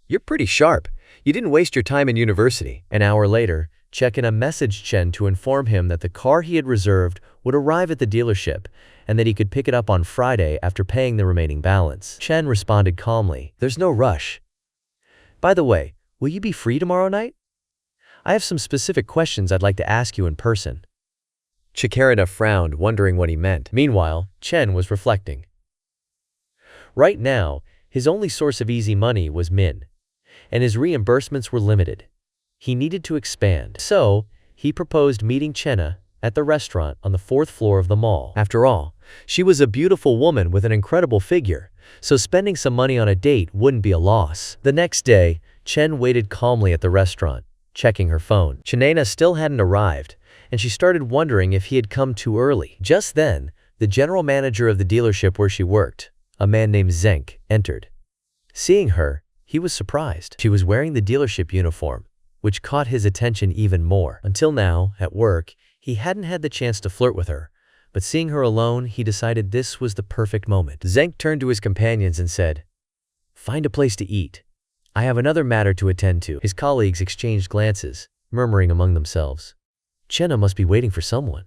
"You're pretty sharp. You didn't waste your time in university." An hour later, Chekin messaged Chen to inform him that the car he had reserved would arrive at the dealership and that he could pick it up on Friday after paying the remaining balance. Chen responded calmly, "There's no rush. By the way, will you be free tomorrow night? I have some specific questions I'd like to ask you in person." Chikarina frowned, wondering what he meant. Meanwhile, Chen was reflecting. Right now, his only source of easy money was Min, and his reimbursements were limited. He needed to expand. So, he proposed meeting Chenna at the restaurant on the 4th floor of the mall. After all, she was a beautiful woman with an incredible figure, so spending some money on a date wouldn't be a loss. The next day, Chen waited calmly at the restaurant, checking her phone. Chenna still hadn't arrived, and she started wondering if he had come too early. Just then, the general manager of the dealership where she worked, a man named Zeng, entered. Seeing her, he was surprised. She was wearing the dealership uniform, which caught his attention even more. Until now, at work, he hadn't had the chance to flirt with her, but seeing her alone, he decided this was the perfect moment. Zeng turned to his companions and said, "Find a place to eat. I have another matter to attend to." His colleagues exchanged glances, murmuring among themselves, "Chenna must be waiting for someone."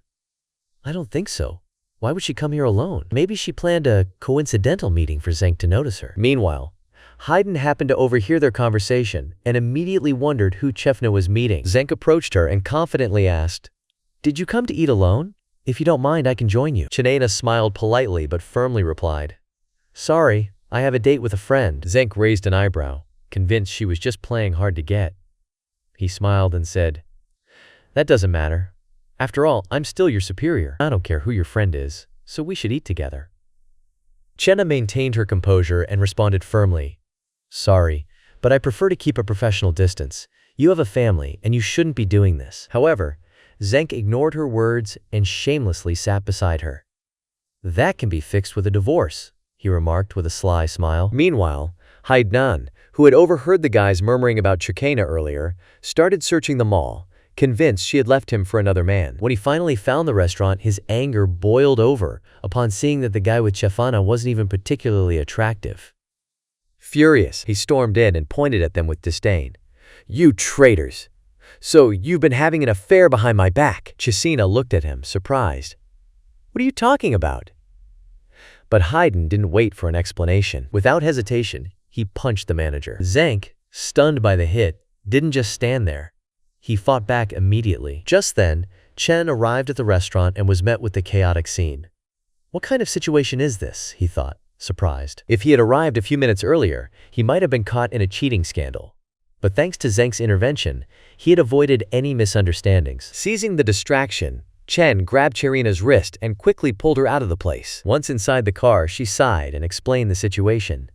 "I don't think so. Why would she come here alone?" Maybe she planned a coincidental meeting for Zeng to notice her. Meanwhile, Haydn happened to overhear their conversation and immediately wondered who Chefna was meeting. Zeng approached her and confidently asked, "Did you come to eat alone? If you don't mind, I can join you." Chenna smiled politely but firmly replied, "Sorry, I have a date with a friend." Zeng raised an eyebrow, convinced she was just playing hard to get. He smiled and said, "That doesn't matter. After all, I'm still your superior. I don't care who your friend is, so we should eat together." Chenna maintained her composure and responded firmly, "Sorry, but I prefer to keep a professional distance. You have a family, and you shouldn't be doing this." However, Zeng ignored her words and shamelessly sat beside her. "That can be fixed with a divorce," he remarked with a sly smile. Meanwhile, Haidnan, who had overheard the guys murmuring about Chikana earlier, started searching the mall, convinced she had left him for another man. When he finally found the restaurant, his anger boiled over upon seeing that the guy with Chefana wasn't even particularly attractive. Furious, he stormed in and pointed at them with disdain. "You traitors! So you've been having an affair behind my back?" Chisina looked at him, surprised. What are you talking about? But Haydn didn't wait for an explanation. Without hesitation, he punched the manager. Zank, stunned by the hit, didn't just stand there. He fought back immediately. Just then, Chen arrived at the restaurant and was met with the chaotic scene. What kind of situation is this? He thought, surprised. If he had arrived a few minutes earlier, he might have been caught in a cheating scandal. But thanks to Zank's intervention, he had avoided any misunderstandings. Seizing the distraction, Chen grabbed Cherina's wrist and quickly pulled her out of the place. Once inside the car, she sighed and explained the situation.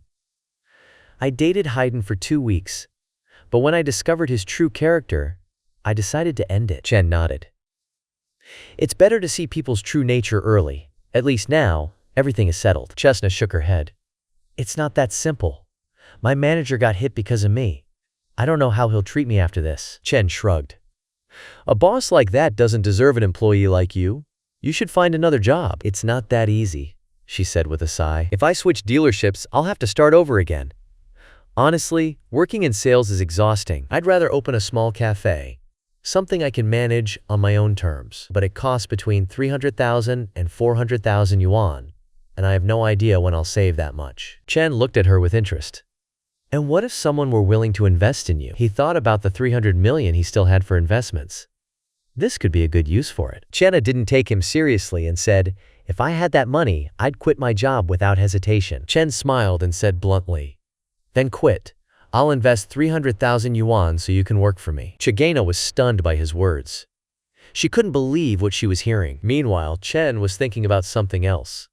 I dated Haydn for 2 weeks, but when I discovered his true character, I decided to end it. Chen nodded. It's better to see people's true nature early. At least now, everything is settled. Chestnut shook her head. It's not that simple. My manager got hit because of me. I don't know how he'll treat me after this. Chen shrugged. A boss like that doesn't deserve an employee like you. You should find another job. It's not that easy, she said with a sigh. If I switch dealerships, I'll have to start over again. Honestly, working in sales is exhausting. I'd rather open a small cafe. Something I can manage on my own terms. But it costs between 300,000 and 400,000 yuan, and I have no idea when I'll save that much. Chen looked at her with interest. And what if someone were willing to invest in you? He thought about the 300 million he still had for investments. This could be a good use for it. Chenna didn't take him seriously and said, if I had that money, I'd quit my job without hesitation. Chen smiled and said bluntly, then quit. I'll invest 300,000 yuan so you can work for me. Chigena was stunned by his words. She couldn't believe what she was hearing. Meanwhile, Chen was thinking about something else.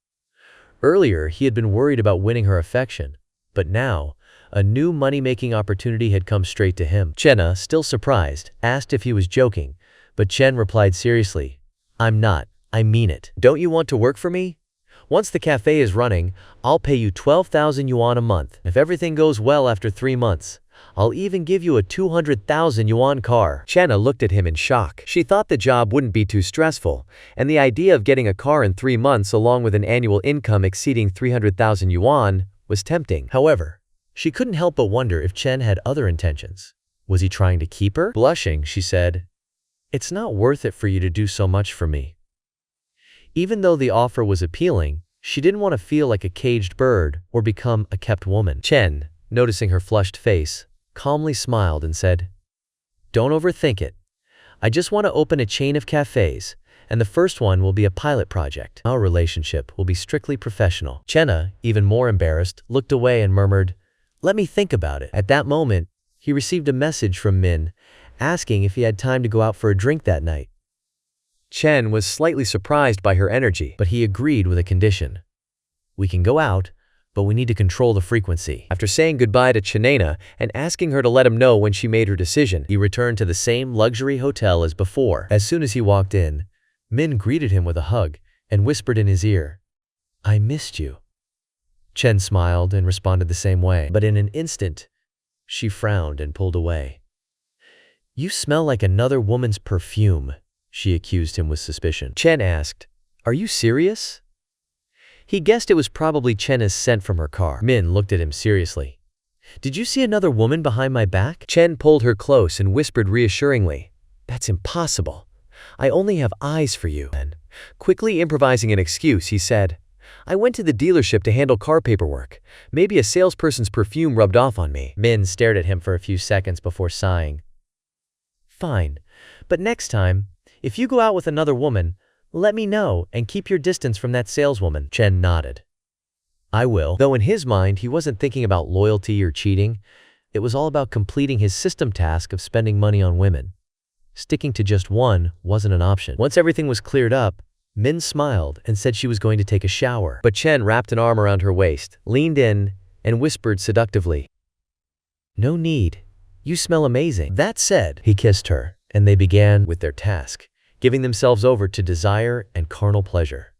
Earlier, he had been worried about winning her affection, but now, a new money-making opportunity had come straight to him. Chenna, still surprised, asked if he was joking, but Chen replied seriously, I'm not, I mean it. Don't you want to work for me? Once the cafe is running, I'll pay you 12,000 yuan a month. If everything goes well after 3 months, I'll even give you a 200,000 yuan car. Chenna looked at him in shock. She thought the job wouldn't be too stressful, and the idea of getting a car in 3 months along with an annual income exceeding 300,000 yuan was tempting. However, she couldn't help but wonder if Chen had other intentions. Was he trying to keep her? Blushing, she said, it's not worth it for you to do so much for me. Even though the offer was appealing, she didn't want to feel like a caged bird or become a kept woman. Chen, noticing her flushed face, calmly smiled and said, don't overthink it. I just want to open a chain of cafes, and the first one will be a pilot project. Our relationship will be strictly professional. Chenna, even more embarrassed, looked away and murmured, let me think about it. At that moment, he received a message from Min, asking if he had time to go out for a drink that night. Chen was slightly surprised by her energy, but he agreed with a condition. We can go out, but we need to control the frequency. After saying goodbye to Chenena and asking her to let him know when she made her decision, he returned to the same luxury hotel as before. As soon as he walked in, Min greeted him with a hug and whispered in his ear, I missed you. Chen smiled and responded the same way, but in an instant, she frowned and pulled away. You smell like another woman's perfume, she accused him with suspicion. Chen asked, are you serious? He guessed it was probably Chenna's scent from her car. Min looked at him seriously. Did you see another woman behind my back? Chen pulled her close and whispered reassuringly, that's impossible. I only have eyes for you. Then, quickly improvising an excuse, he said, I went to the dealership to handle car paperwork. Maybe a salesperson's perfume rubbed off on me. Min stared at him for a few seconds before sighing. Fine, but next time, if you go out with another woman, let me know and keep your distance from that saleswoman. Chen nodded. I will. Though in his mind, he wasn't thinking about loyalty or cheating. It was all about completing his system task of spending money on women. Sticking to just one wasn't an option. Once everything was cleared up, Min smiled and said she was going to take a shower. But Chen wrapped an arm around her waist, leaned in, and whispered seductively, no need. You smell amazing. That said, he kissed her, and they began with their task, giving themselves over to desire and carnal pleasure.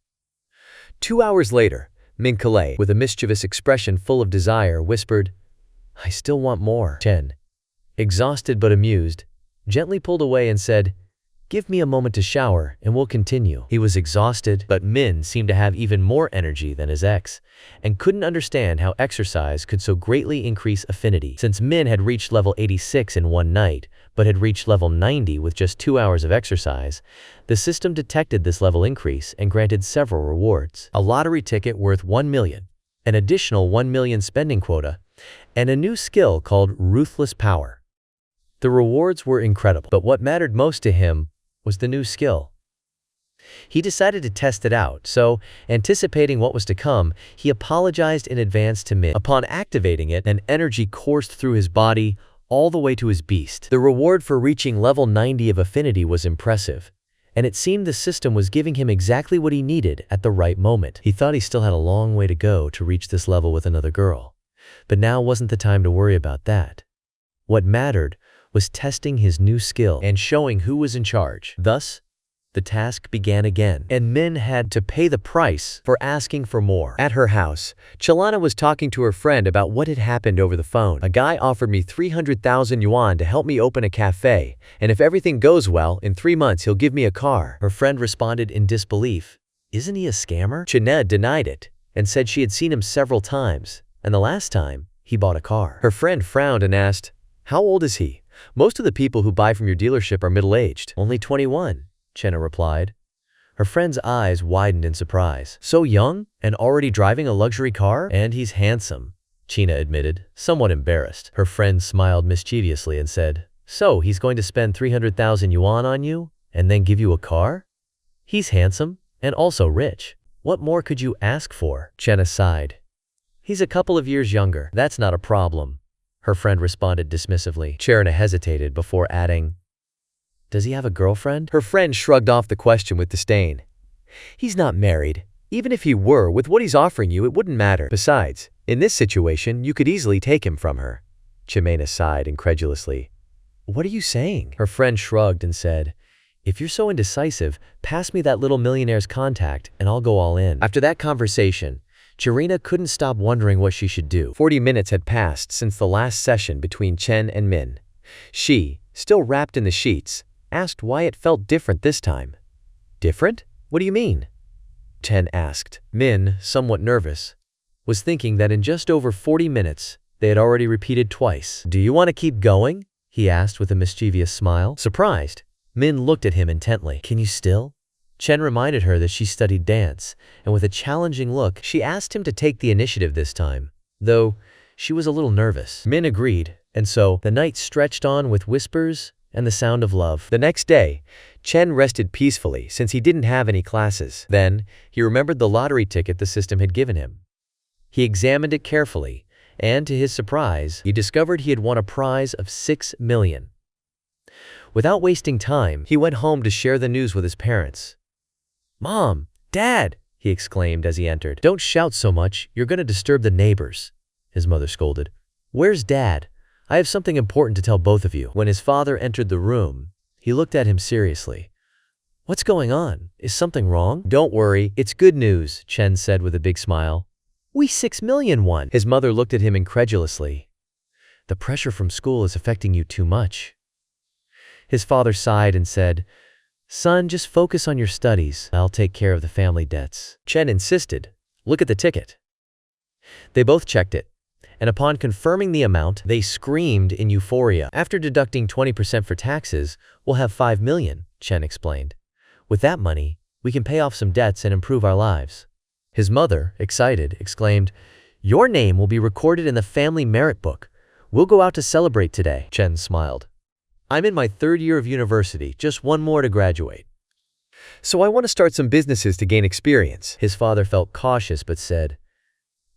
2 hours later, Min Kalei, with a mischievous expression full of desire, whispered, I still want more. Chen, exhausted but amused, gently pulled away and said, give me a moment to shower and we'll continue. He was exhausted, but Min seemed to have even more energy than his ex, and couldn't understand how exercise could so greatly increase affinity. Since Min had reached level 86 in one night, but but had reached level 90 with just 2 hours of exercise, the system detected this level increase and granted several rewards. A lottery ticket worth 1 million, an additional 1 million spending quota, and a new skill called Ruthless Power. The rewards were incredible, but what mattered most to him was the new skill. He decided to test it out, so, anticipating what was to come, he apologized in advance to Min. Upon activating it, an energy coursed through his body all the way to his beast. The reward for reaching level 90 of affinity was impressive, and it seemed the system was giving him exactly what he needed at the right moment. He thought he still had a long way to go to reach this level with another girl, but now wasn't the time to worry about that. What mattered was testing his new skill and showing who was in charge. Thus, the task began again, and Min had to pay the price for asking for more. At her house, Chelana was talking to her friend about what had happened over the phone. A guy offered me 300,000 yuan to help me open a cafe, and if everything goes well, in 3 months he'll give me a car. Her friend responded in disbelief. Isn't he a scammer? Chened denied it, and said she had seen him several times, and the last time, he bought a car. Her friend frowned and asked, "How old is he? Most of the people who buy from your dealership are middle-aged." "Only 21. Chenna replied. Her friend's eyes widened in surprise. "So young and already driving a luxury car? And he's handsome," Chena admitted, somewhat embarrassed. Her friend smiled mischievously and said, "So he's going to spend 300,000 yuan on you and then give you a car? He's handsome and also rich. What more could you ask for?" Chenna sighed. "He's a couple of years younger. That's not a problem," her friend responded dismissively. Cherna hesitated before adding, "Does he have a girlfriend?" Her friend shrugged off the question with disdain. "He's not married. Even if he were, with what he's offering you, it wouldn't matter. Besides, in this situation, you could easily take him from her." Chimena sighed incredulously. "What are you saying?" Her friend shrugged and said, "If you're so indecisive, pass me that little millionaire's contact and I'll go all in." After that conversation, Chirina couldn't stop wondering what she should do. 40 minutes had passed since the last session between Chen and Min. She, still wrapped in the sheets, asked why it felt different this time. "Different? What do you mean?" Chen asked. Min, somewhat nervous, was thinking that in just over 40 minutes, they had already repeated twice. "Do you want to keep going?" he asked with a mischievous smile. Surprised, Min looked at him intently. "Can you still?" Chen reminded her that she studied dance, and with a challenging look, she asked him to take the initiative this time, though she was a little nervous. Min agreed, and so the night stretched on with whispers and the sound of love. The next day, Chen rested peacefully since he didn't have any classes. Then, he remembered the lottery ticket the system had given him. He examined it carefully, and to his surprise, he discovered he had won a prize of 6 million. Without wasting time, he went home to share the news with his parents. "Mom! Dad!" he exclaimed as he entered. "Don't shout so much, you're going to disturb the neighbors," his mother scolded. "Where's Dad? I have something important to tell both of you." When his father entered the room, he looked at him seriously. "What's going on? Is something wrong?" "Don't worry, it's good news," Chen said with a big smile. "We 6 million won." His mother looked at him incredulously. "The pressure from school is affecting you too much." His father sighed and said, "Son, just focus on your studies. I'll take care of the family debts." Chen insisted, "Look at the ticket." They both checked it, and upon confirming the amount, they screamed in euphoria. "After deducting 20% for taxes, we'll have 5 million, Chen explained. "With that money, we can pay off some debts and improve our lives." His mother, excited, exclaimed, "Your name will be recorded in the family merit book. We'll go out to celebrate today." Chen smiled. "I'm in my 3rd year of university, just 1 more to graduate. So I want to start some businesses to gain experience." His father felt cautious but said,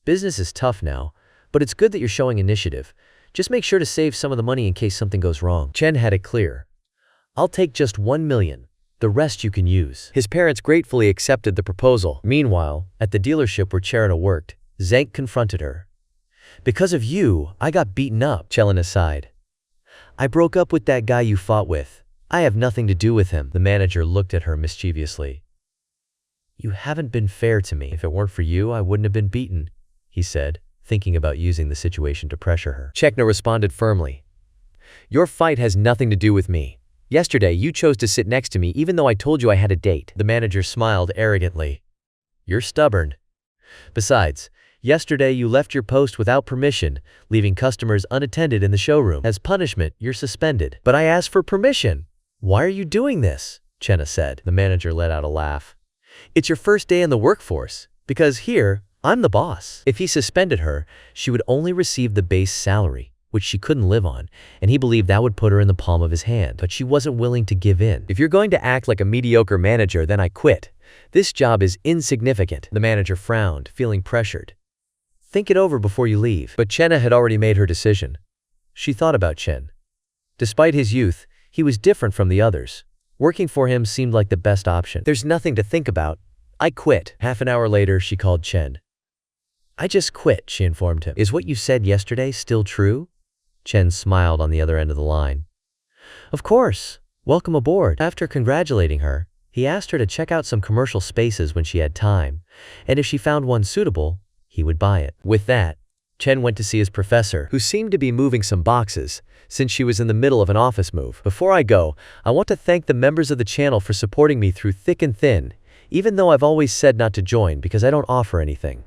"Business is tough now, but it's good that you're showing initiative. Just make sure to save some of the money in case something goes wrong." Chen had it clear. "I'll take just 1 million. The rest you can use." His parents gratefully accepted the proposal. Meanwhile, at the dealership where Cherna worked, Zhang confronted her. "Because of you, I got beaten up," Chelena sighed. "I broke up with that guy you fought with. I have nothing to do with him." The manager looked at her mischievously. "You haven't been fair to me. If it weren't for you, I wouldn't have been beaten," he said, thinking about using the situation to pressure her. Chekna responded firmly. "Your fight has nothing to do with me. Yesterday, you chose to sit next to me even though I told you I had a date." The manager smiled arrogantly. "You're stubborn. Besides, Yesterday you left your post without permission, leaving customers unattended in the showroom. As punishment, you're suspended. But I asked for permission. Why are you doing this? Chenna said. The manager let out a laugh. It's your first day in the workforce, because here, I'm the boss. If he suspended her, she would only receive the base salary, which she couldn't live on, and he believed that would put her in the palm of his hand. But she wasn't willing to give in. If you're going to act like a mediocre manager, then I quit. This job is insignificant. The manager frowned, feeling pressured. Think it over before you leave. But Chenna had already made her decision. She thought about Chen. Despite his youth, he was different from the others. Working for him seemed like the best option. There's nothing to think about. I quit. Half an hour later, she called Chen. I just quit, she informed him. Is what you said yesterday still true? Chen smiled on the other end of the line. Of course. Welcome aboard. After congratulating her, he asked her to check out some commercial spaces when she had time, and if she found one suitable, he would buy it. With that, Chen went to see his professor, who seemed to be moving some boxes, since she was in the middle of an office move. Before I go, I want to thank the members of the channel for supporting me through thick and thin, even though I've always said not to join because I don't offer anything.